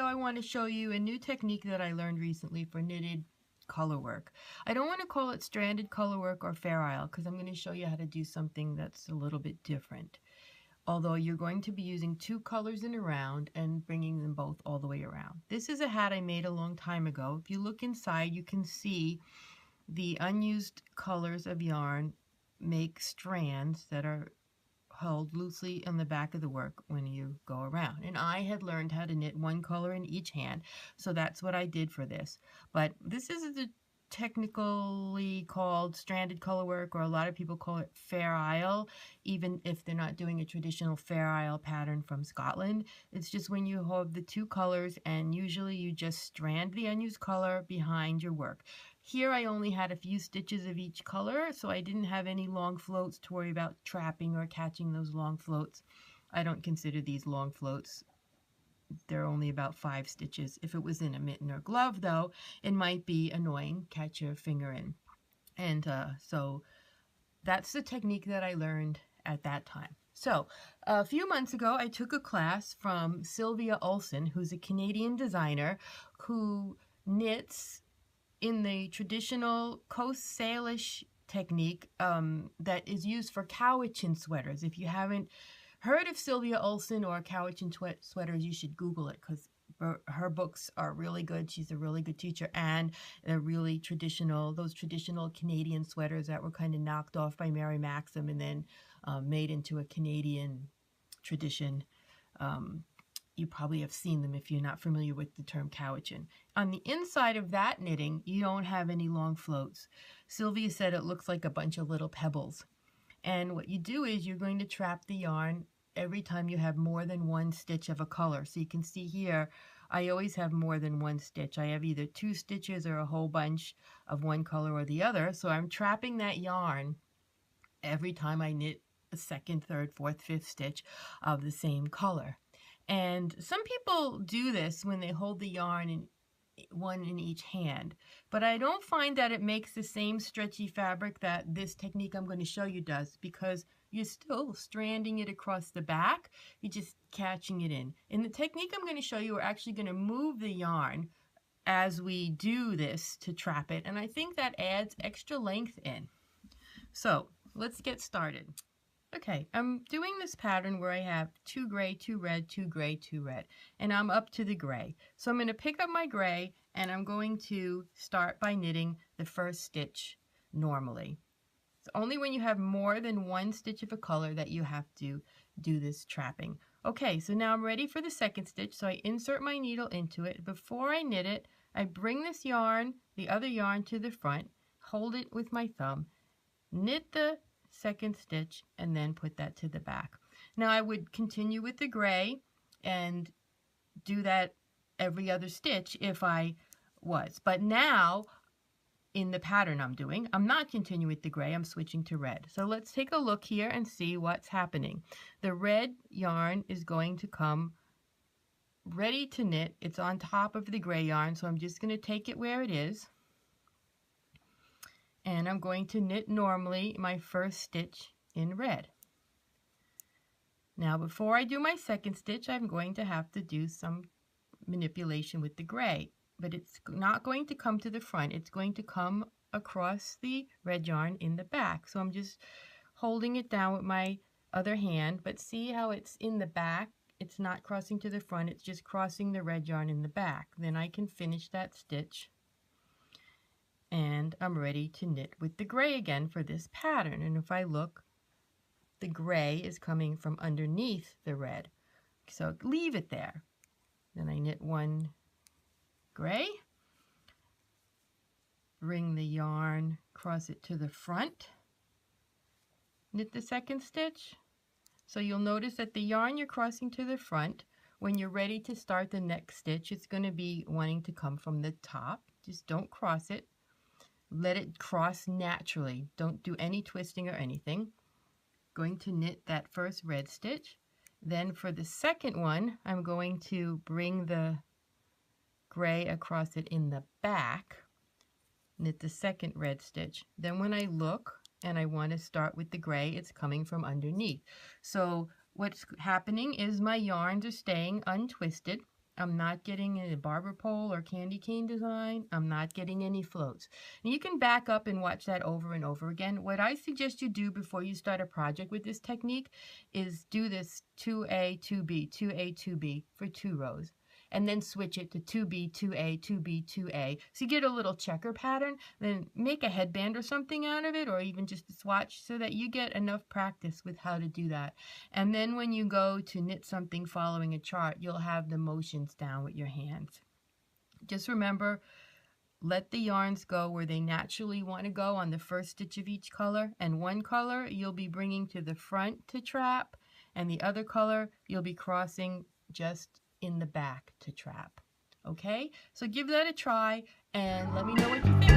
I want to show you a new technique that I learned recently for knitted color work. I don't want to call it stranded color work or fair isle because I'm going to show you how to do something that's a little bit different. Although you're going to be using two colors in a round and bringing them both all the way around. This is a hat I made a long time ago. If you look inside, you can see the unused colors of yarn make strands that are held loosely on the back of the work when you go around. And I had learned how to knit one color in each hand, so that's what I did for this. But this is the technically called stranded color work, or a lot of people call it fair isle, even if they're not doing a traditional fair isle pattern from Scotland. It's just when you have the two colors and usually you just strand the unused color behind your work. Here I only had a few stitches of each color, so I didn't have any long floats to worry about trapping or catching those long floats. I don't consider these long floats. They're only about 5 stitches. If it was in a mitten or glove, though, it might be annoying, catch your finger in. And so that's the technique that I learned at that time. So a few months ago, I took a class from Sylvia Olsen, who's a Canadian designer who knits in the traditional Coast Salish technique that is used for cowichan sweaters. If you haven't heard of Sylvia Olsen or cowichan sweaters, you should Google it because her books are really good. She's a really good teacher, and they're really traditional, those traditional Canadian sweaters that were kind of knocked off by Mary Maxim and then made into a Canadian tradition. You probably have seen them if you're not familiar with the term cowichan. On the inside of that knitting, you don't have any long floats. Sylvia said it looks like a bunch of little pebbles. And what you do is you're going to trap the yarn every time you have more than one stitch of a color. So you can see here, I always have more than one stitch. I have either 2 stitches or a whole bunch of one color or the other. So I'm trapping that yarn every time I knit a second, third, fourth, fifth stitch of the same color. And some people do this when they hold the yarn in one in each hand, but I don't find that it makes the same stretchy fabric that this technique I'm going to show you does, because you're still stranding it across the back, you're just catching it in. In the technique I'm going to show you, we're actually going to move the yarn as we do this to trap it, and I think that adds extra length in. So let's get started. Okay, I'm doing this pattern where I have 2 gray, 2 red, 2 gray, 2 red, and I'm up to the gray. So I'm going to pick up my gray and I'm going to start by knitting the first stitch normally. It's only when you have more than one stitch of a color that you have to do this trapping. Okay, so now I'm ready for the second stitch, so I insert my needle into it. Before I knit it, I bring this yarn, the other yarn, to the front, hold it with my thumb, knit the second stitch, and then put that to the back. Now I would continue with the gray and do that every other stitch if I was, but now in the pattern I'm doing, I'm not continuing with the gray, I'm switching to red. So let's take a look here and see what's happening. The red yarn is going to come ready to knit. It's on top of the gray yarn, so I'm just going to take it where it is. And I'm going to knit normally my first stitch in red. Now before I do my second stitch, I'm going to have to do some manipulation with the gray, but it's not going to come to the front, it's going to come across the red yarn in the back. So I'm just holding it down with my other hand, but see how it's in the back? It's not crossing to the front, it's just crossing the red yarn in the back. Then I can finish that stitch. And I'm ready to knit with the gray again for this pattern. And if I look, the gray is coming from underneath the red. So leave it there. Then I knit one gray, bring the yarn, cross it to the front, knit the second stitch. So you'll notice that the yarn you're crossing to the front, when you're ready to start the next stitch, it's going to be wanting to come from the top. Just don't cross it. Let it cross naturally. Don't do any twisting or anything. Going to knit that first red stitch. Then for the second one, I'm going to bring the gray across it in the back, knit the second red stitch. Then when I look and I want to start with the gray, it's coming from underneath. So what's happening is my yarns are staying untwisted. I'm not getting a barber pole or candy cane design. I'm not getting any floats. And you can back up and watch that over and over again. What I suggest you do before you start a project with this technique is do this 2A, 2B, 2A, 2B for 2 rows. And then switch it to 2B, 2A, 2B, 2A. So you get a little checker pattern, then make a headband or something out of it, or even just a swatch so that you get enough practice with how to do that. And then when you go to knit something following a chart, you'll have the motions down with your hands. Just remember, let the yarns go where they naturally want to go on the first stitch of each color, and one color you'll be bringing to the front to trap, and the other color you'll be crossing just in the back to trap. Okay, so give that a try and let me know what you think.